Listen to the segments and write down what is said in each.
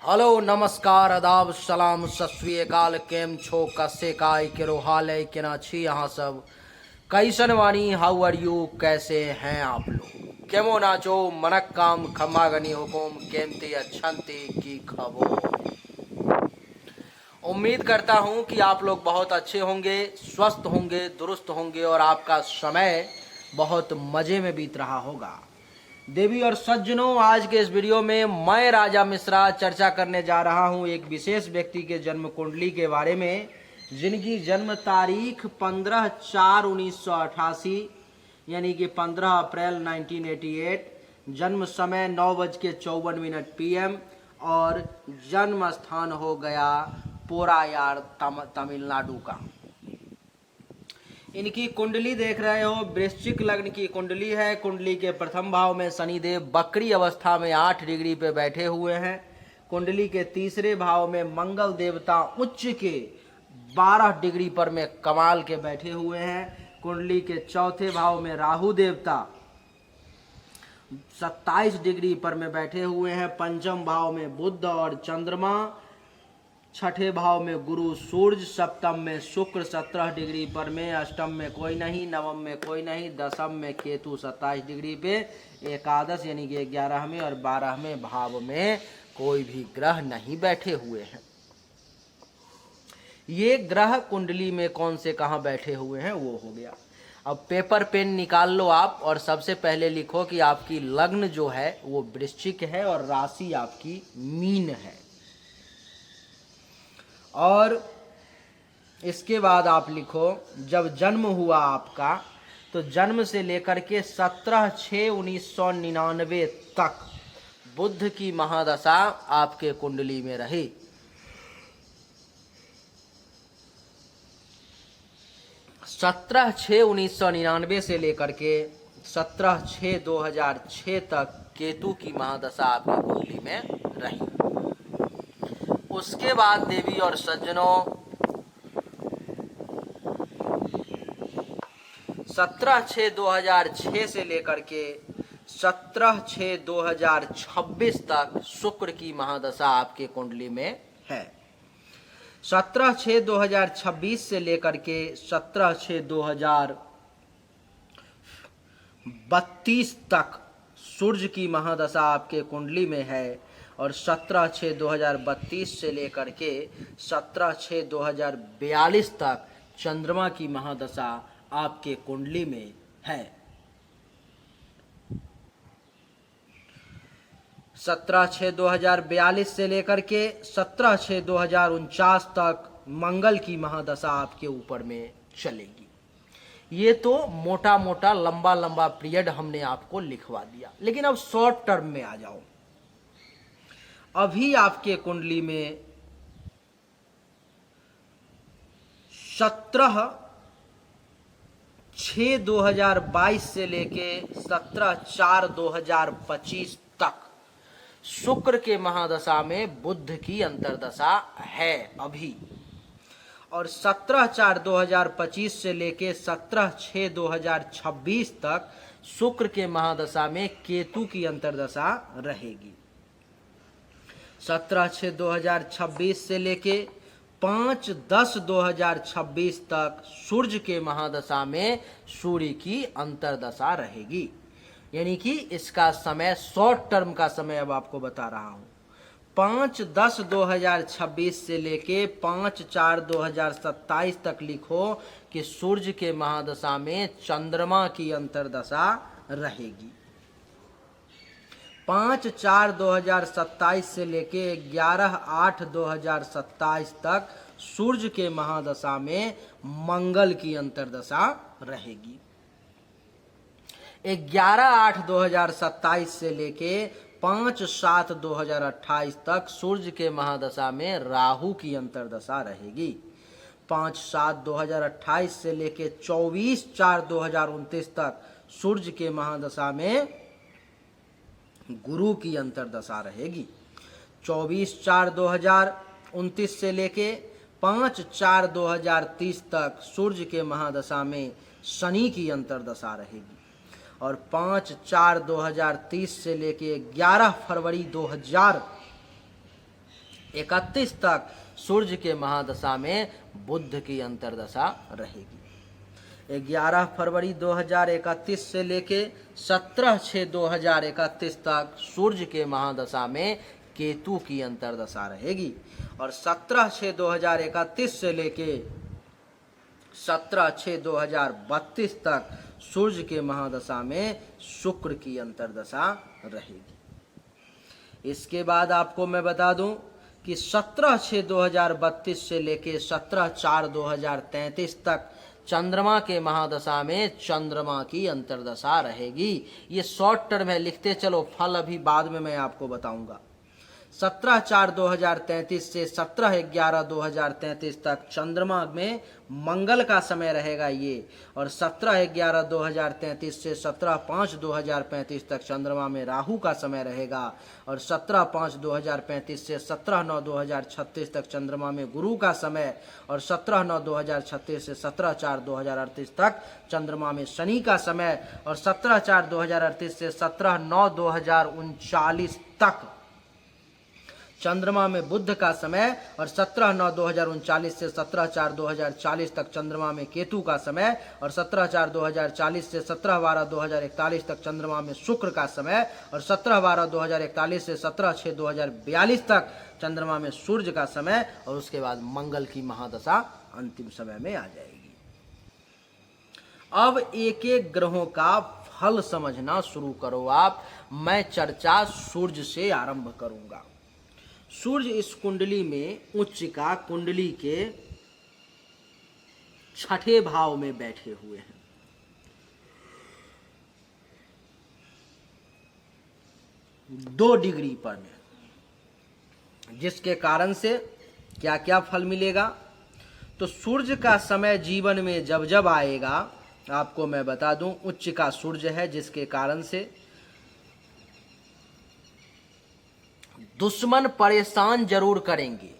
Hello नमस्कार आदाब सलाम सत श्री अकाल केम छो कसे काय केरो हाल है के ना छी यहाँ सब कैसन वानी हाउ आर यू कैसे हैं आप लोग केमो नाचो मनक काम खम्मागनी हुकुम केमती अच्छंती की खबो। उम्मीद करता हूँ कि आप लोग बहुत अच्छे होंगे, स्वस्थ होंगे, दुरुस्त होंगे और आपका समय बहुत मज़े में बीत रहा होगा। देवी और सज्जनों, आज के इस वीडियो में मैं राजा मिश्रा चर्चा करने जा रहा हूं एक विशेष व्यक्ति के जन्म कुंडली के बारे में, जिनकी जन्म तारीख 15/4/1988 यानी कि 15 अप्रैल 1988, जन्म समय 9:54 PM और जन्म स्थान हो गया पोरायार तमिलनाडु का। इनकी कुंडली देख रहे हो, वृश्चिक लग्न की कुंडली है। कुंडली के प्रथम भाव में शनिदेव बकरी अवस्था में 8 डिग्री पे बैठे हुए हैं। कुंडली के तीसरे भाव में मंगल देवता उच्च के 12 डिग्री पर में कमाल के बैठे हुए हैं। कुंडली के चौथे भाव में राहु देवता 27 डिग्री पर में बैठे हुए हैं। पंचम भाव में बुध और चंद्रमा, छठे भाव में गुरु सूर्य, सप्तम में शुक्र 17 डिग्री पर में, अष्टम में कोई नहीं, नवम में कोई नहीं, दसम में केतु 27 डिग्री पे, एकादश यानी कि 11वें और 12वें भाव में कोई भी ग्रह नहीं बैठे हुए हैं। ये ग्रह कुंडली में कौन से कहाँ बैठे हुए हैं वो हो गया। अब पेपर पेन निकाल लो आप और सबसे पहले लिखो कि आपकी लग्न जो है वो वृश्चिक है और राशि आपकी मीन है। और इसके बाद आप लिखो जब जन्म हुआ आपका तो जन्म से लेकर के 17/6/1999 तक बुध की महादशा आपके कुंडली में रही। सत्रह 6/1999 से लेकर के 17/6/2006 तक केतु की महादशा आपकी कुंडली में रही। उसके बाद देवी और सज्जनों 17/6/2006 से लेकर के 17/6/2026 तक शुक्र की महादशा आपके कुंडली में है। 17/6/2026 से लेकर के 17/6/2032 तक सूर्य की महादशा आपके कुंडली में है। और 17/6/2032 से लेकर के 17/6/2042 तक चंद्रमा की महादशा आपके कुंडली में है। 17/6/2042 से लेकर के 17/6/2049 तक मंगल की महादशा आपके ऊपर में चलेगी। ये तो मोटा मोटा लंबा लंबा पीरियड हमने आपको लिखवा दिया, लेकिन अब शॉर्ट टर्म में आ जाओ। अभी आपके कुंडली में 17/6/2022 से लेके 17/4/2025 तक शुक्र के महादशा में बुध की अंतर्दशा है अभी। और 17/4/2025 से लेके 17/6/2026 तक शुक्र के महादशा में केतु की अंतर्दशा रहेगी। 17/6/2026 से लेके 5/10/2026 तक सूर्य के महादशा में सूर्य की अंतर्दशा रहेगी। यानी कि इसका समय शॉर्ट टर्म का समय अब आपको बता रहा हूं। 5/10/2026 से लेके 5/4/2027 तक लिखो कि सूर्य के महादशा में चंद्रमा की अंतर्दशा रहेगी। 5/4/2027 से लेके 11/8/2027 तक सूर्य के महादशा में मंगल की अंतर्दशा रहेगी। 11/8/2027 से लेके 5/7/2028 तक सूर्य के महादशा में राहु की अंतर्दशा रहेगी। 5/7/2028 से लेके 24/4/2029 तक सूर्य के महादशा में गुरु की अंतर्दशा रहेगी। 24/4/2029 से लेके 5/4/2030 तक सूर्य के महादशा में शनि की अंतर्दशा रहेगी। और 5/4/2030 से लेके 11 फरवरी 2000 31 तक सूर्य के महादशा में बुध की अंतर्दशा रहेगी। 11 फरवरी 2031 से लेके 17/6/2031 तक सूर्य के महादशा में केतु की अंतर्दशा रहेगी और 17/6/2031 से लेके 17/6/2032 तक सूर्य के महादशा में शुक्र की अंतर्दशा रहेगी। इसके बाद आपको मैं बता दूं कि 17/6/2032 से लेके 17/4/2033 तक चंद्रमा के महादशा में चंद्रमा की अंतर्दशा रहेगी। ये शॉर्ट टर्म है, लिखते चलो, फल अभी बाद में मैं आपको बताऊंगा। 17/4/2033 से 17/11/2033 तक चंद्रमा में मंगल का समय रहेगा ये, और 17/11/2033 से 17/5/2035 तक चंद्रमा में राहु का समय रहेगा, और 17/5/2035 से 17/9/2036 तक चंद्रमा में गुरु का समय, और 17/9/2036 से 17/4/2038 तक चंद्रमा में शनि का समय, और 17/4/2038 से 17/9/2039 तक चंद्रमा में बुध का समय, और 17/9/2039 से 17/4/2040 तक चंद्रमा में केतु का समय, और 17/4/2040 से 17/12/2041 तक चंद्रमा में शुक्र का समय, और 17/12/2041 से 17/6/2042 तक चंद्रमा में सूर्य का समय, और उसके बाद मंगल की महादशा अंतिम समय में आ जाएगी। अब एक एक ग्रहों का फल समझना शुरू करो आप। मैं चर्चा सूर्य से आरंभ करूंगा। सूर्य इस कुंडली में उच्चिका कुंडली के 6ठे भाव में बैठे हुए हैं। दो डिग्री पर में, जिसके कारण से क्या क्या फल मिलेगा। तो सूर्य का समय जीवन में जब जब आएगा, आपको मैं बता दूं, उच्चिका सूर्य है, जिसके कारण से दुश्मन परेशान जरूर करेंगे,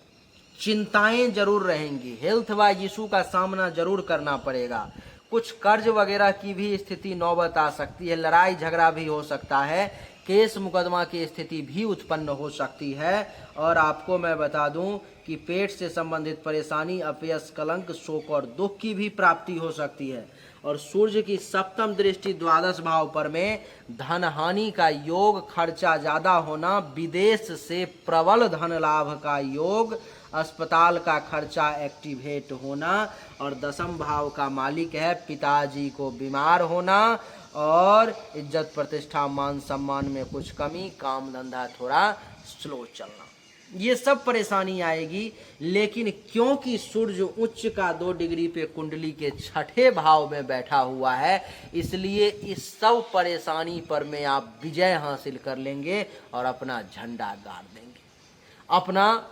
चिंताएं जरूर रहेंगी, हेल्थ वाइज इशू का सामना जरूर करना पड़ेगा, कुछ कर्ज वगैरह की भी स्थिति नौबत आ सकती है, लड़ाई झगड़ा भी हो सकता है, केस मुकदमा की स्थिति भी उत्पन्न हो सकती है। और आपको मैं बता दूं कि पेट से संबंधित परेशानी, अपयश, कलंक, शोक और दुख की भी प्राप्ति हो सकती है। और सूर्य की सप्तम दृष्टि द्वादश भाव पर में धन हानि का योग, खर्चा ज्यादा होना, विदेश से प्रबल धन लाभ का योग, अस्पताल का खर्चा एक्टिवेट होना, और दसम भाव का मालिक है पिताजी को बीमार होना, और इज्जत प्रतिष्ठा मान सम्मान में कुछ कमी, काम धंधा थोड़ा स्लो चलना, ये सब परेशानी आएगी। लेकिन क्योंकि सूर्य उच्च का 2 डिग्री पे कुंडली के 6ठे भाव में बैठा हुआ है, इसलिए इस सब परेशानी पर में आप विजय हासिल कर लेंगे और अपना झंडा गाड़ देंगे, अपना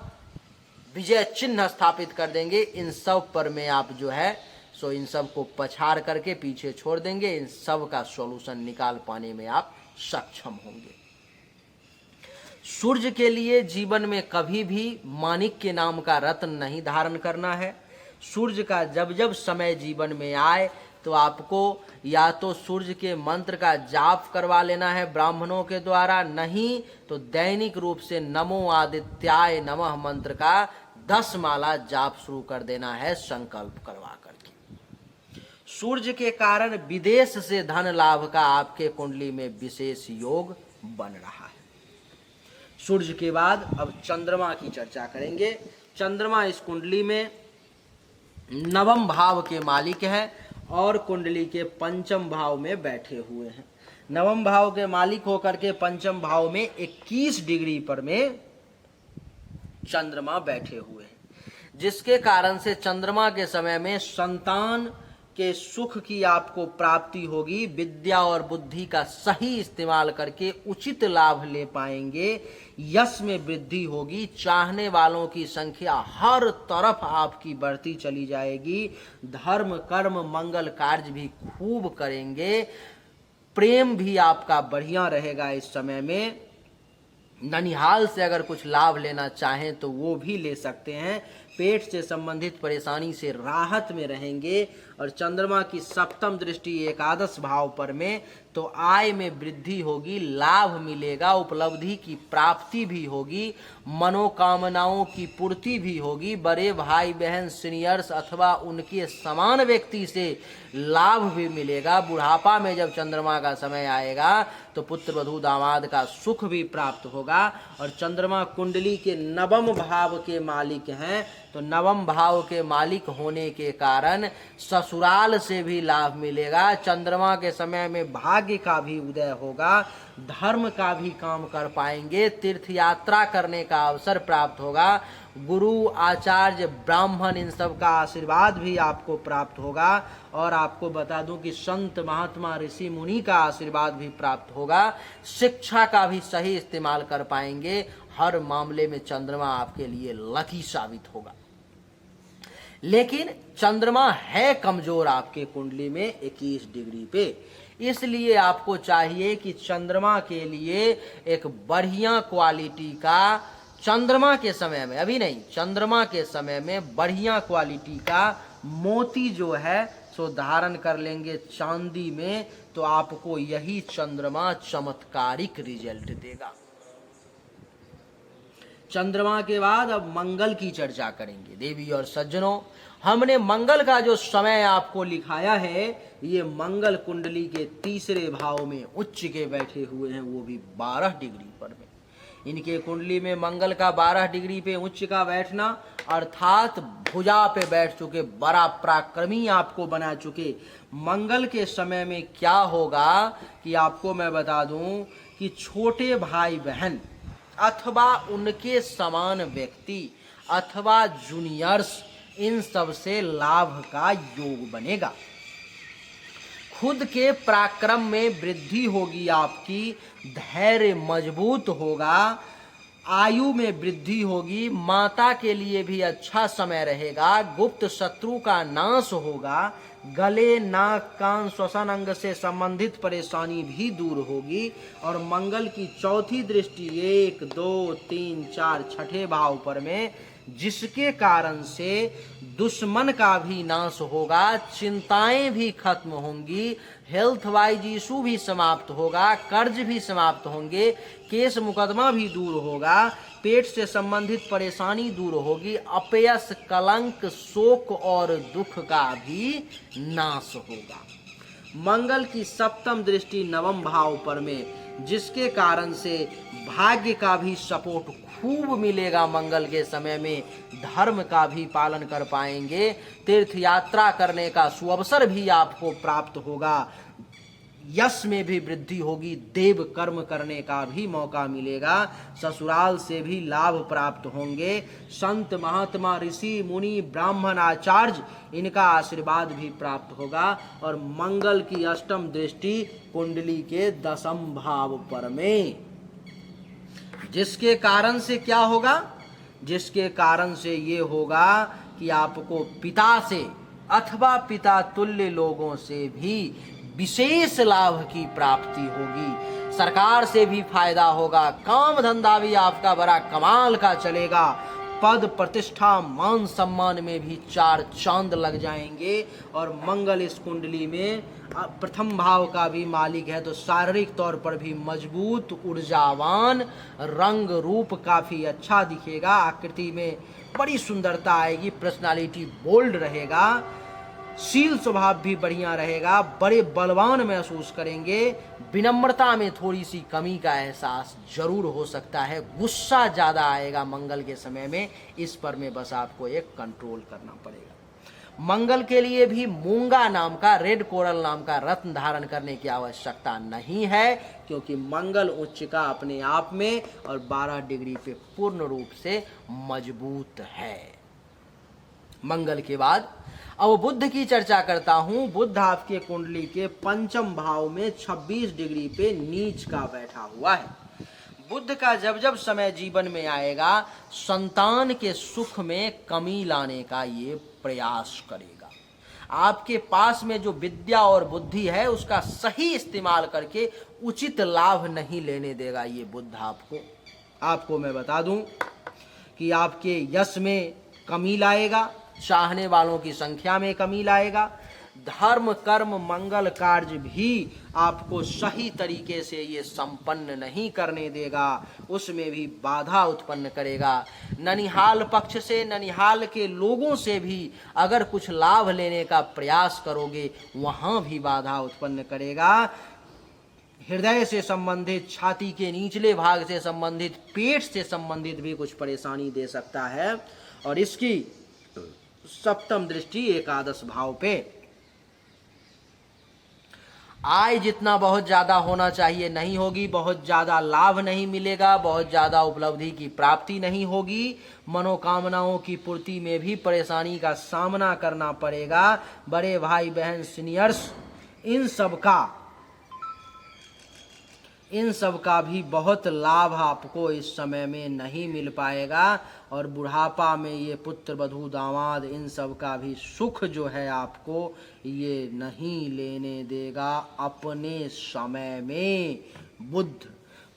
विजय चिन्ह स्थापित कर देंगे। इन सब पर में आप जो है सो इन सब को पछाड़ करके पीछे छोड़ देंगे, इन सब का सॉल्यूशन निकाल पाने में आप सक्षम होंगे। सूर्य के लिए जीवन में कभी भी माणिक के नाम का रत्न नहीं धारण करना है। सूर्य का जब जब समय जीवन में आए तो आपको या तो सूर्य के मंत्र का जाप करवा लेना है ब्राह्मणों के द्वारा, नहीं तो दैनिक रूप से नमो आदित्याय नमः मंत्र का 10 माला जाप शुरू कर देना है संकल्प करवा करके। सूर्य के कारण विदेश से धन लाभ का आपके कुंडली में विशेष योग बन रहा है। सूर्य के बाद अब चंद्रमा की चर्चा करेंगे। चंद्रमा इस कुंडली में 9वें भाव के मालिक है और कुंडली के 5वें भाव में बैठे हुए हैं। 9वें भाव के मालिक होकर के 5वें भाव में 21 डिग्री पर में चंद्रमा बैठे हुए हैं, जिसके कारण से चंद्रमा के समय में संतान के सुख की आपको प्राप्ति होगी। विद्या और बुद्धि का सही इस्तेमाल करके उचित लाभ ले पाएंगे, यश में वृद्धि होगी, चाहने वालों की संख्या हर तरफ आपकी बढ़ती चली जाएगी, धर्म कर्म मंगल कार्य भी खूब करेंगे, प्रेम भी आपका बढ़िया रहेगा। इस समय में ननिहाल से अगर कुछ लाभ लेना चाहें तो वो भी ले सकते हैं, पेट से संबंधित परेशानी से राहत में रहेंगे। और चंद्रमा की सप्तम दृष्टि एकादश भाव पर में, तो आय में वृद्धि होगी, लाभ मिलेगा, उपलब्धि की प्राप्ति भी होगी, मनोकामनाओं की पूर्ति भी होगी, बड़े भाई बहन सीनियर्स अथवा उनके समान व्यक्ति से लाभ भी मिलेगा। बुढ़ापा में जब चंद्रमा का समय आएगा तो पुत्र वधू दामाद का सुख भी प्राप्त होगा। और चंद्रमा कुंडली के नवम भाव के मालिक हैं, तो नवम भाव के मालिक होने के कारण ससुराल से भी लाभ मिलेगा। चंद्रमा के समय में भाग्य का भी उदय होगा, धर्म का भी काम कर पाएंगे, तीर्थ यात्रा करने का अवसर प्राप्त होगा, गुरु आचार्य ब्राह्मण इन सब का आशीर्वाद भी आपको प्राप्त होगा। और आपको बता दूं कि संत महात्मा ऋषि मुनि का आशीर्वाद भी प्राप्त होगा। शिक्षा का भी सही इस्तेमाल कर पाएंगे। हर मामले में चंद्रमा आपके लिए लकी साबित होगा। लेकिन चंद्रमा है कमजोर आपके कुंडली में 21 डिग्री पे, इसलिए आपको चाहिए कि चंद्रमा के लिए एक बढ़िया क्वालिटी का, चंद्रमा के समय में, अभी नहीं, चंद्रमा के समय में बढ़िया क्वालिटी का मोती जो है सो धारण कर लेंगे चांदी में, तो आपको यही चंद्रमा चमत्कारिक रिजल्ट देगा। चंद्रमा के बाद अब मंगल की चर्चा करेंगे। देवी और सज्जनों, हमने मंगल का जो समय आपको लिखाया है, ये मंगल कुंडली के तीसरे भाव में उच्च के बैठे हुए हैं, वो भी 12 डिग्री पर में। इनके कुंडली में मंगल का 12 डिग्री पे उच्च का बैठना, अर्थात भुजा पे बैठ चुके, बड़ा पराक्रमी आपको बना चुके। मंगल के समय में क्या होगा कि आपको मैं बता दूं कि छोटे भाई बहन अथवा उनके समान व्यक्ति अथवा जूनियर्स, इन सब से लाभ का योग बनेगा। खुद के पराक्रम में वृद्धि होगी आपकी, धैर्य मजबूत होगा, आयु में वृद्धि होगी, माता के लिए भी अच्छा समय रहेगा, गुप्त शत्रु का नाश होगा, गले नाक कान श्वसन अंग से संबंधित परेशानी भी दूर होगी। और मंगल की चौथी दृष्टि 1 2 3 4 छठे भाव पर में, जिसके कारण से दुश्मन का भी नाश होगा, चिंताएं भी खत्म होंगी, हेल्थ वाइज इशू भी समाप्त होगा, कर्ज भी समाप्त होंगे, केस मुकदमा भी दूर होगा, पेट से संबंधित परेशानी दूर होगी, अपयश कलंक शोक और दुख का भी नाश होगा। मंगल की सप्तम दृष्टि नवम भाव पर में, जिसके कारण से भाग्य का भी सपोर्ट खूब मिलेगा। मंगल के समय में धर्म का भी पालन कर पाएंगे, तीर्थ यात्रा करने का सुअवसर भी आपको प्राप्त होगा, यश में भी वृद्धि होगी, देव कर्म करने का भी मौका मिलेगा, ससुराल से भी लाभ प्राप्त होंगे, संत महात्मा ऋषि मुनि ब्राह्मण आचार्य इनका आशीर्वाद भी प्राप्त होगा। और मंगल की अष्टम दृष्टि कुंडली के 10वें भाव पर में, जिसके कारण से क्या होगा, जिसके कारण से ये होगा कि आपको पिता से अथवा पिता तुल्य लोगों से भी विशेष लाभ की प्राप्ति होगी, सरकार से भी फायदा होगा, काम धंधा भी आपका बड़ा कमाल का चलेगा, पद प्रतिष्ठा मान सम्मान में भी 4 चांद लग जाएंगे। और मंगल इस कुंडली में प्रथम भाव का भी मालिक है, तो शारीरिक तौर पर भी मजबूत, ऊर्जावान, रंग रूप काफी अच्छा दिखेगा, आकृति में बड़ी सुंदरता आएगी, पर्सनालिटी बोल्ड रहेगा, शील स्वभाव भी बढ़िया रहेगा, बड़े बलवान महसूस करेंगे, विनम्रता में थोड़ी सी कमी का एहसास जरूर हो सकता है, गुस्सा ज़्यादा आएगा मंगल के समय में, इस पर में बस आपको एक कंट्रोल करना पड़ेगा। मंगल के लिए भी मूंगा नाम का, रेड कोरल नाम का रत्न धारण करने की आवश्यकता नहीं है, क्योंकि मंगल उच्च का अपने आप में और 12 डिग्री पे पूर्ण रूप से मजबूत है। मंगल के बाद अब बुध की चर्चा करता हूं। बुध आपके कुंडली के 5वें भाव में 26 डिग्री पे नीच का बैठा हुआ है। बुध का जब जब समय जीवन में आएगा, संतान के सुख में कमी लाने का ये प्रयास करेगा। आपके पास में जो विद्या और बुद्धि है, उसका सही इस्तेमाल करके उचित लाभ नहीं लेने देगा ये बुध आपको। मैं बता दूं कि आपके यश में, कमी लाएगा, चाहने वालों की संख्या में कमी लाएगा। धर्म कर्म मंगल कार्य भी आपको सही तरीके से ये संपन्न नहीं करने देगा, उसमें भी बाधा उत्पन्न करेगा। ननिहाल पक्ष से, ननिहाल के लोगों से भी अगर कुछ लाभ लेने का प्रयास करोगे वहां भी बाधा उत्पन्न करेगा। हृदय से संबंधित, छाती के निचले भाग से संबंधित, पेट से संबंधित भी कुछ परेशानी दे सकता है। और इसकी सप्तम दृष्टि एकादश भाव पे। आय जितना बहुत ज्यादा होना चाहिए नहीं होगी, बहुत ज्यादा लाभ नहीं मिलेगा, बहुत ज्यादा उपलब्धि की प्राप्ति नहीं होगी, मनोकामनाओं की पूर्ति में भी परेशानी का सामना करना पड़ेगा। बड़े भाई बहन सीनियर्स इन सब का भी बहुत लाभ आपको इस समय में नहीं मिल पाएगा। और बुढ़ापा में ये पुत्र वधू दामाद इन सब का भी सुख जो है आपको ये नहीं लेने देगा अपने समय में।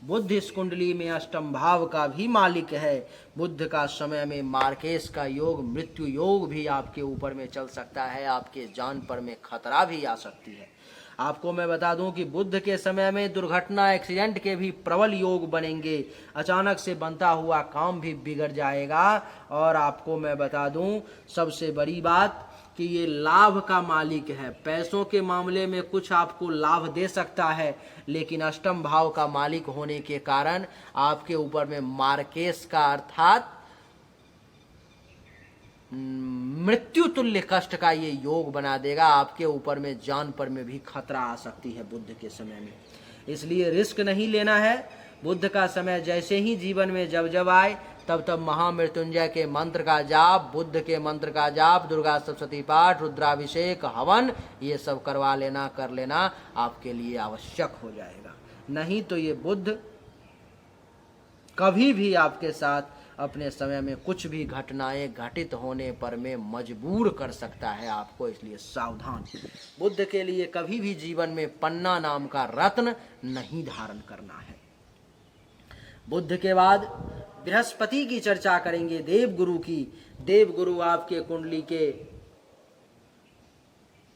बुध इस कुंडली में अष्टम भाव का भी मालिक है। बुध का समय में मार्केश का योग, मृत्यु योग भी आपके ऊपर में चल सकता है, आपके जान पर में खतरा भी आ सकती है। आपको मैं बता दूं कि बुध के समय में दुर्घटना, एक्सीडेंट के भी प्रबल योग बनेंगे। अचानक से बनता हुआ काम भी बिगड़ जाएगा। और आपको मैं बता दूं सबसे बड़ी बात कि ये लाभ का मालिक है। पैसों के मामले में कुछ आपको लाभ दे सकता है, लेकिन अष्टम भाव का मालिक होने के कारण आपके ऊपर में मार्केश का अर्थात मृत्यु तुल्य कष्ट का ये योग बना देगा। आपके ऊपर में जान पर में भी खतरा आ सकती है बुध के समय में, इसलिए रिस्क नहीं लेना है। बुध का समय जैसे ही जीवन में जब जब आए तब तब महामृत्युंजय के मंत्र का जाप, बुद्ध के मंत्र का जाप, दुर्गा सप्तशती पाठ, रुद्राभिषेक, हवन ये सब करवा लेना, कर लेना आपके लिए आवश्यक हो जाएगा। नहीं तो ये बुध कभी भी आपके साथ अपने समय में कुछ भी घटनाएं घटित होने पर में मजबूर कर सकता है आपको, इसलिए सावधान। बुद्ध के लिए कभी भी जीवन में पन्ना नाम का रत्न नहीं धारण करना है। बुद्ध के बाद बृहस्पति की चर्चा करेंगे, देवगुरु की। देवगुरु आपके कुंडली के,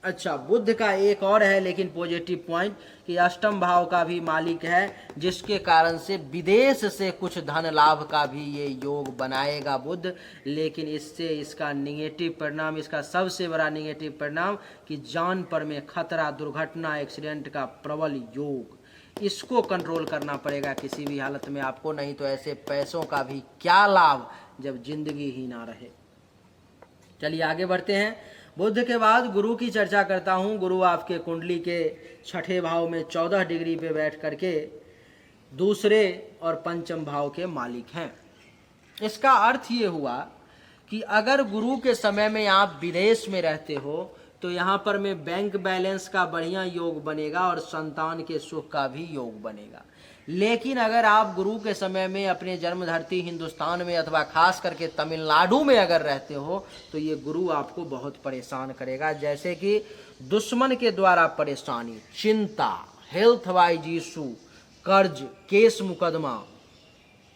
अच्छा बुद्ध का एक और है लेकिन पॉजिटिव पॉइंट कि अष्टम भाव का भी मालिक है, जिसके कारण से विदेश से कुछ धन लाभ का भी ये योग बनाएगा बुद्ध। लेकिन इससे इसका निगेटिव परिणाम, इसका सबसे बड़ा निगेटिव परिणाम कि जान पर में खतरा, दुर्घटना, एक्सीडेंट का प्रबल योग, इसको कंट्रोल करना पड़ेगा किसी भी हालत में आपको। नहीं तो ऐसे पैसों का भी क्या लाभ जब जिंदगी ही ना रहे। चलिए आगे बढ़ते हैं। बुध के बाद गुरु की चर्चा करता हूं। गुरु आपके कुंडली के छठे भाव में 14 डिग्री पे बैठ करके दूसरे और पंचम भाव के मालिक हैं। इसका अर्थ ये हुआ कि अगर गुरु के समय में आप विदेश में रहते हो तो यहाँ पर में बैंक बैलेंस का बढ़िया योग बनेगा और संतान के सुख का भी योग बनेगा। लेकिन अगर आप गुरु के समय में अपने जन्म धरती हिंदुस्तान में अथवा खास करके तमिलनाडु में अगर रहते हो तो ये गुरु आपको बहुत परेशान करेगा। जैसे कि दुश्मन के द्वारा परेशानी, चिंता, हेल्थ वाइज इशू, कर्ज, केस मुकदमा,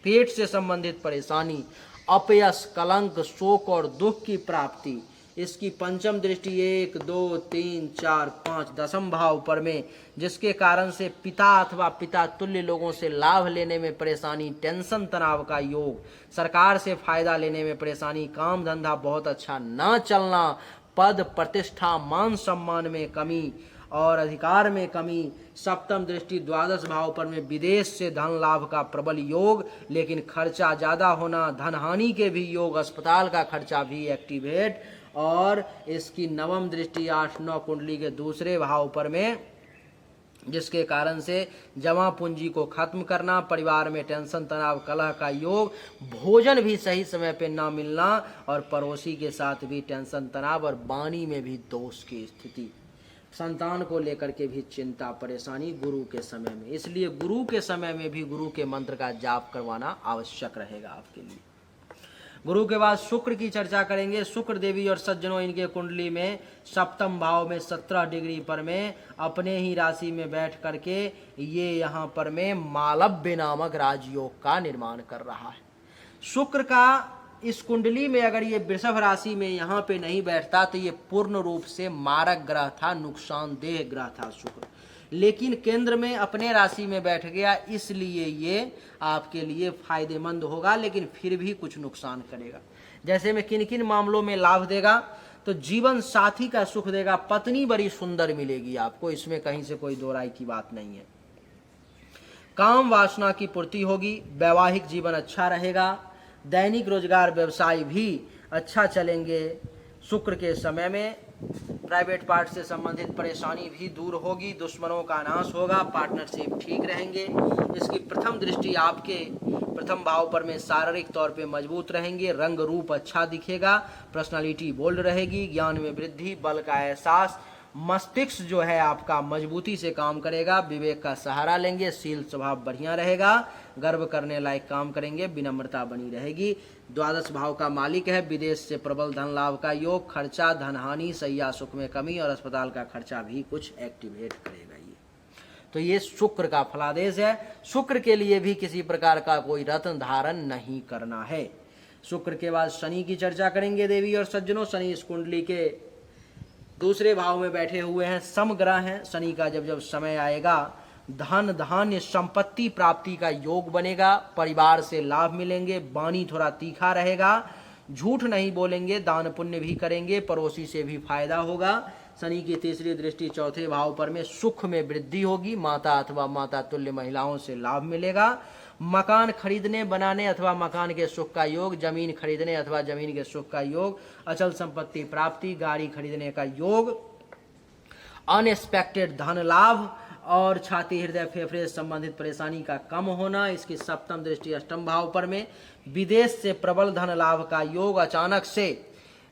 पेट से संबंधित परेशानी, अपयश, कलंक, शोक और दुख की प्राप्ति। इसकी पंचम दृष्टि 1, 2, 3, 4, 5 दशम भाव पर में, जिसके कारण से पिता अथवा पिता तुल्य लोगों से लाभ लेने में परेशानी, टेंशन तनाव का योग, सरकार से फायदा लेने में परेशानी, काम धंधा बहुत अच्छा ना चलना, पद प्रतिष्ठा मान सम्मान में कमी और अधिकार में कमी। सप्तम दृष्टि द्वादश भाव पर में विदेश से धन लाभ का प्रबल योग, लेकिन खर्चा ज़्यादा होना, धन हानि के भी योग, अस्पताल का खर्चा भी एक्टिवेट। और इसकी नवम दृष्टि 8-9 कुंडली के दूसरे भाव पर में, जिसके कारण से जमा पूंजी को खत्म करना, परिवार में टेंशन तनाव कलह का योग, भोजन भी सही समय पे ना मिलना और पड़ोसी के साथ भी टेंशन तनाव और वाणी में भी दोष की स्थिति, संतान को लेकर के भी चिंता परेशानी गुरु के समय में। इसलिए गुरु के समय में भी गुरु के मंत्र का जाप करवाना आवश्यक रहेगा आपके लिए। गुरु के बाद शुक्र की चर्चा करेंगे। शुक्र देवी और सज्जनों इनके कुंडली में सप्तम भाव में 17 डिग्री पर में अपने ही राशि में बैठ करके ये यहाँ पर में मालव्य नामक राजयोग का निर्माण कर रहा है। शुक्र का इस कुंडली में अगर ये वृषभ राशि में यहाँ पे नहीं बैठता तो ये पूर्ण रूप से मारक ग्रह था, नुकसानदेह ग्रह था शुक्र। लेकिन केंद्र में अपने राशि में बैठ गया, इसलिए ये आपके लिए फायदेमंद होगा, लेकिन फिर भी कुछ नुकसान करेगा। जैसे में किन किन मामलों में लाभ देगा, तो जीवन साथी का सुख देगा, पत्नी बड़ी सुंदर मिलेगी आपको, इसमें कहीं से कोई दो राय की बात नहीं है। काम वासना की पूर्ति होगी, वैवाहिक जीवन अच्छा रहेगा, दैनिक रोजगार व्यवसाय भी अच्छा चलेंगे। शुक्र के समय में प्राइवेट पार्ट से संबंधित परेशानी भी दूर होगी, दुश्मनों का नाश होगा, पार्टनरशिप ठीक रहेंगे। इसकी प्रथम दृष्टि आपके प्रथम भाव पर में शारीरिक तौर पे मजबूत रहेंगे, रंग रूप अच्छा दिखेगा, पर्सनालिटी बोल्ड रहेगी, ज्ञान में वृद्धि, बल का एहसास, मस्तिष्क जो है आपका मजबूती से काम करेगा, विवेक का सहारा लेंगे, शील स्वभाव बढ़िया रहेगा, गर्व करने लायक काम करेंगे, विनम्रता बनी रहेगी। द्वादश भाव का मालिक है, विदेश से प्रबल धन लाभ का योग, खर्चा, धन हानि, शैया सुख में कमी और अस्पताल का खर्चा भी कुछ एक्टिवेट करेगा ये। तो ये शुक्र का फलादेश है। शुक्र के लिए भी किसी प्रकार का कोई रत्न धारण नहीं करना है। शुक्र के बाद शनि की चर्चा करेंगे देवी और सज्जनों। शनि इस कुंडली के दूसरे भाव में बैठे हुए हैं, समग्रह हैं। शनि का जब जब समय आएगा धन धान्य संपत्ति प्राप्ति का योग बनेगा, परिवार से लाभ मिलेंगे, वाणी थोड़ा तीखा रहेगा, झूठ नहीं बोलेंगे, दान पुण्य भी करेंगे, पड़ोसी से भी फायदा होगा। शनि की तीसरी दृष्टि चौथे भाव पर में सुख में वृद्धि होगी, माता अथवा माता तुल्य महिलाओं से लाभ मिलेगा, मकान खरीदने बनाने अथवा मकान के सुख का योग, जमीन खरीदने अथवा जमीन के सुख का योग, अचल संपत्ति प्राप्ति, गाड़ी खरीदने का योग, अनएक्सपेक्टेड धन लाभ और छाती हृदय फेफड़े से संबंधित परेशानी का कम होना। इसकी सप्तम दृष्टि अष्टम भाव पर में विदेश से प्रबल धन लाभ का योग, अचानक से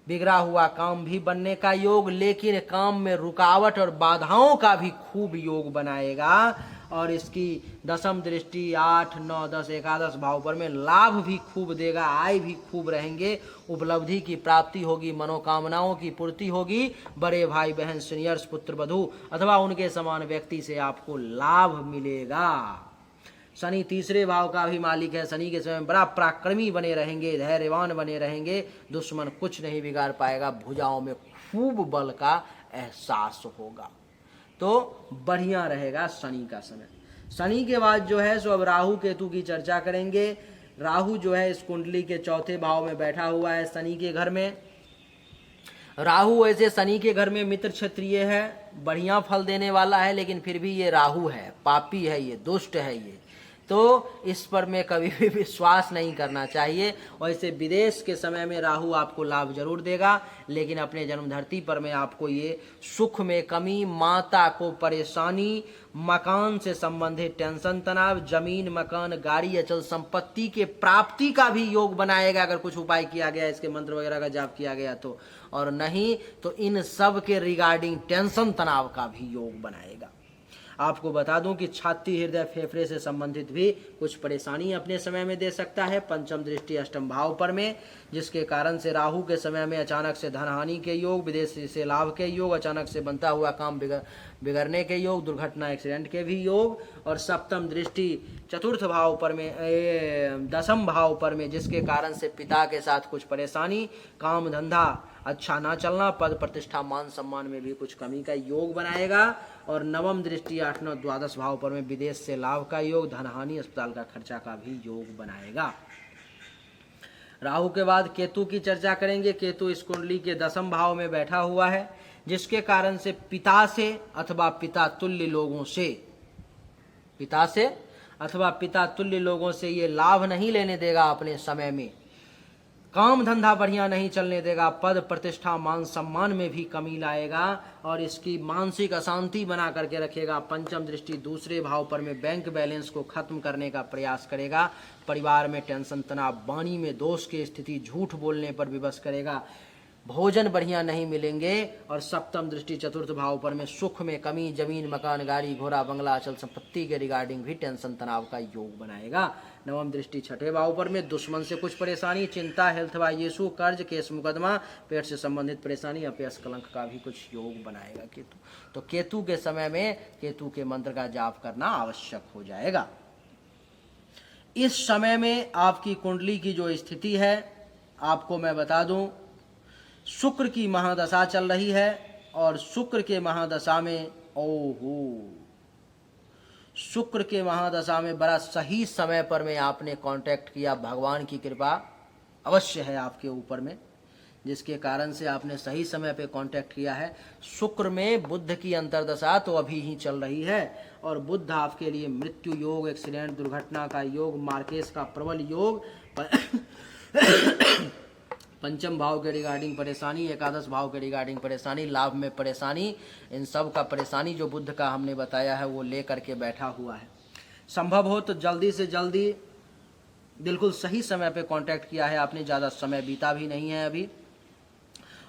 बिगड़ा हुआ काम भी बनने का योग, लेकिन काम में रुकावट और बाधाओं का भी खूब योग बनाएगा। और इसकी दसम दृष्टि 8, 9, 10, 11 भाव पर में लाभ भी खूब देगा, आय भी खूब रहेंगे, उपलब्धि की प्राप्ति होगी, मनोकामनाओं की पूर्ति होगी, बड़े भाई बहन सीनियर्स पुत्र वधू अथवा उनके समान व्यक्ति से आपको लाभ मिलेगा। शनि तीसरे भाव का भी मालिक है। शनि के समय बड़ा पराक्रमी बने रहेंगे, धैर्यवान बने रहेंगे, दुश्मन कुछ नहीं बिगाड़ पाएगा, भुजाओं में खूब बल का एहसास होगा। तो बढ़िया रहेगा शनि का समय। शनि के बाद जो है सो अब राहु केतु की चर्चा करेंगे। राहु जो है इस कुंडली के चौथे भाव में बैठा हुआ है शनि के घर में। राहु वैसे शनि के घर में मित्र क्षत्रिय है, बढ़िया फल देने वाला है, लेकिन फिर भी ये राहु है, पापी है, ये दुष्ट है ये, तो इस पर में कभी भी विश्वास नहीं करना चाहिए। वैसे विदेश के समय में राहु आपको लाभ जरूर देगा, लेकिन अपने जन्म धरती पर में आपको ये सुख में कमी, माता को परेशानी, मकान से संबंधित टेंशन तनाव, जमीन मकान गाड़ी अचल संपत्ति के प्राप्ति का भी योग बनाएगा, अगर कुछ उपाय किया गया, इसके मंत्र वगैरह का जाप किया गया तो, और नहीं तो इन सब के रिगार्डिंग टेंशन तनाव का भी योग बनाएगा। आपको बता दूं कि छाती हृदय फेफड़े से संबंधित भी कुछ परेशानी अपने समय में दे सकता है। पंचम दृष्टि अष्टम भाव पर में, जिसके कारण से राहु के समय में अचानक से धन हानि के योग, विदेश से लाभ के योग, अचानक से बनता हुआ काम बिगड़ने के योग, दुर्घटना एक्सीडेंट के भी योग, और सप्तम दृष्टि चतुर्थ भाव पर में दसम भाव पर में, जिसके कारण से पिता के साथ कुछ परेशानी, काम धंधा अच्छा ना चलना, पद प्रतिष्ठा मान सम्मान में भी कुछ कमी का योग बनाएगा। और नवम दृष्टि 8, 9, द्वादश भाव पर में विदेश से लाभ का योग, धन हानि, अस्पताल का खर्चा का भी योग बनाएगा। राहु के बाद केतु की चर्चा करेंगे। केतु इस कुंडली के दसम भाव में बैठा हुआ है, जिसके कारण से पिता से अथवा पिता तुल्य लोगों से ये लाभ नहीं लेने देगा अपने समय में, काम धंधा बढ़िया नहीं चलने देगा, पद प्रतिष्ठा मान सम्मान में भी कमी लाएगा, और इसकी मानसिक अशांति बना करके रखेगा। पंचम दृष्टि दूसरे भाव पर में बैंक बैलेंस को खत्म करने का प्रयास करेगा, परिवार में टेंशन तनाव, वाणी में दोष की स्थिति, झूठ बोलने पर विवश करेगा, भोजन बढ़िया नहीं मिलेंगे। और सप्तम दृष्टि चतुर्थ भाव पर में सुख में कमी, जमीन मकान गाड़ी घोड़ा बंगला अचल संपत्ति के रिगार्डिंग भी टेंशन तनाव का योग बनाएगा। नवम दृष्टि छठे भाव पर में दुश्मन से कुछ परेशानी, चिंता, हेल्थ वाइसु, कर्ज, केस मुकदमा, पेट से संबंधित परेशानी, अपयश कलंक का भी कुछ योग बनाएगा केतु। तो केतु के समय में केतु के मंत्र का जाप करना आवश्यक हो जाएगा। इस समय में आपकी कुंडली की जो स्थिति है, आपको मैं बता दूं, शुक्र की महादशा चल रही है और शुक्र के महादशा में शुक्र के महादशा में बड़ा सही समय पर में आपने कांटेक्ट किया। भगवान की कृपा अवश्य है आपके ऊपर में, जिसके कारण से आपने सही समय पे कांटेक्ट किया है। शुक्र में बुध की अंतर्दशा तो अभी ही चल रही है और बुध आपके लिए मृत्यु योग, एक्सीडेंट, दुर्घटना का योग, मार्केस का प्रबल योग, पंचम भाव के रिगार्डिंग परेशानी, एकादश भाव के रिगार्डिंग परेशानी, लाभ में परेशानी, इन सब का परेशानी जो बुध का हमने बताया है वो लेकर के बैठा हुआ है। संभव हो तो जल्दी से जल्दी, बिल्कुल सही समय पे कांटेक्ट किया है आपने, ज़्यादा समय बीता भी नहीं है अभी।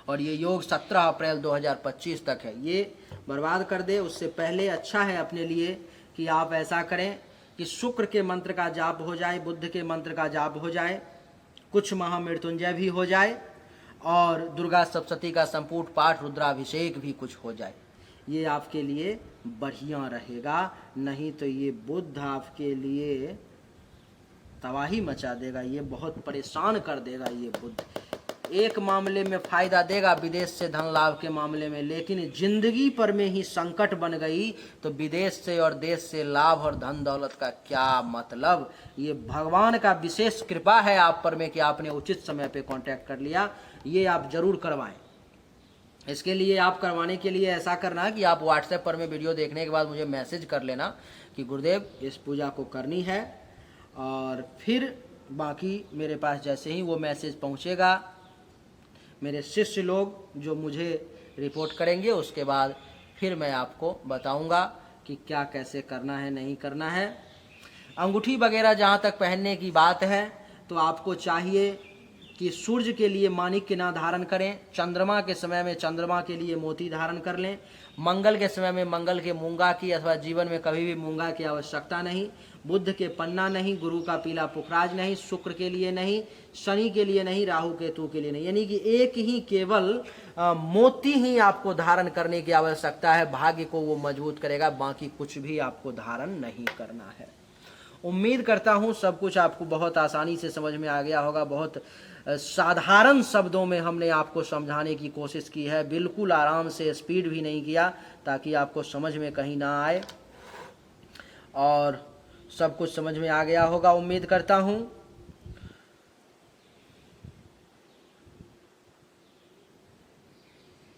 और ये योग 17 अप्रैल 2025 तक है। ये बर्बाद कर दे उससे पहले अच्छा है अपने लिए कि आप ऐसा करें कि शुक्र के मंत्र का जाप हो जाए, बुध के मंत्र का जाप हो जाए, कुछ महामृत्युंजय भी हो जाए और दुर्गा सप्तशती का संपूर्ण पाठ, रुद्राभिषेक भी कुछ हो जाए। ये आपके लिए बढ़िया रहेगा। नहीं तो ये बुध आपके लिए तबाही मचा देगा, ये बहुत परेशान कर देगा। ये बुध एक मामले में फायदा देगा, विदेश से धन लाभ के मामले में, लेकिन जिंदगी पर में ही संकट बन गई तो विदेश से और देश से लाभ और धन दौलत का क्या मतलब। ये भगवान का विशेष कृपा है आप पर में कि आपने उचित समय पे कांटेक्ट कर लिया। ये आप जरूर करवाएं। इसके लिए आप करवाने के लिए ऐसा करना कि आप व्हाट्सएप पर में वीडियो देखने के बाद मुझे मैसेज कर लेना कि गुरुदेव इस पूजा को करनी है, और फिर बाकी मेरे पास जैसे ही वो मैसेज पहुंचेगा, मेरे शिष्य लोग जो मुझे रिपोर्ट करेंगे, उसके बाद फिर मैं आपको बताऊंगा कि क्या कैसे करना है, नहीं करना है। अंगूठी वगैरह जहाँ तक पहनने की बात है तो आपको चाहिए कि सूर्य के लिए माणिक्य ना धारण करें, चंद्रमा के समय में चंद्रमा के लिए मोती धारण कर लें, मंगल के समय में मंगल के मूंगा की अथवा जीवन में कभी भी मूंगा की आवश्यकता नहीं, बुध के पन्ना नहीं, गुरु का पीला पुखराज नहीं, शुक्र के लिए नहीं, शनि के लिए नहीं, राहु केतु के लिए नहीं। यानी कि एक ही केवल मोती ही आपको धारण करने की आवश्यकता है, भाग्य को वो मजबूत करेगा, बाकी कुछ भी आपको धारण नहीं करना है। उम्मीद करता हूँ सब कुछ आपको बहुत आसानी से समझ में आ गया होगा। बहुत साधारण शब्दों में हमने आपको समझाने की कोशिश की है, बिल्कुल आराम से, स्पीड भी नहीं किया ताकि आपको समझ में कहीं ना आए, और सब कुछ समझ में आ गया होगा उम्मीद करता हूँ।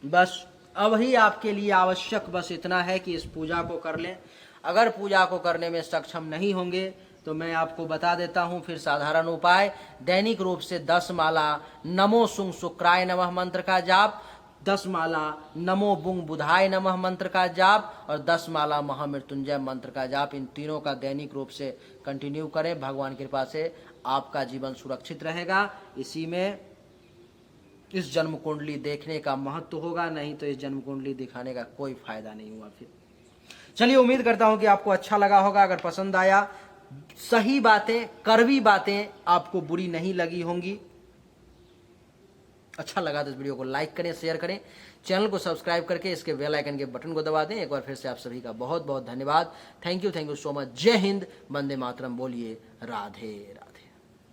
बस अब ही आपके लिए आवश्यक बस इतना है कि इस पूजा को कर लें। अगर पूजा को करने में सक्षम नहीं होंगे तो मैं आपको बता देता हूं फिर साधारण उपाय। दैनिक रूप से 10 माला नमो सुंग शुक्राय नमः मंत्र का जाप, 10 माला नमो बुंग बुधाय नमः मंत्र का जाप और 10 माला महामृत्युंजय मंत्र का जाप, इन तीनों का दैनिक रूप से कंटिन्यू करें। भगवान कृपा से आपका जीवन सुरक्षित रहेगा। इसी में इस जन्म कुंडली देखने का महत्व होगा, नहीं तो इस जन्म कुंडली दिखाने का कोई फायदा नहीं हुआ। फिर चलिए, उम्मीद करता हूं कि आपको अच्छा लगा होगा। अगर पसंद आया, सही बातें, कड़वी बातें आपको बुरी नहीं लगी होंगी, अच्छा लगा तो इस वीडियो को लाइक करें, शेयर करें, चैनल को सब्सक्राइब करके इसके बेल आइकन के बटन को दबा दें। एक बार फिर से आप सभी का बहुत बहुत धन्यवाद। Thank you so much. जय हिंद, वंदे मातरम। बोलिए राधे राधे।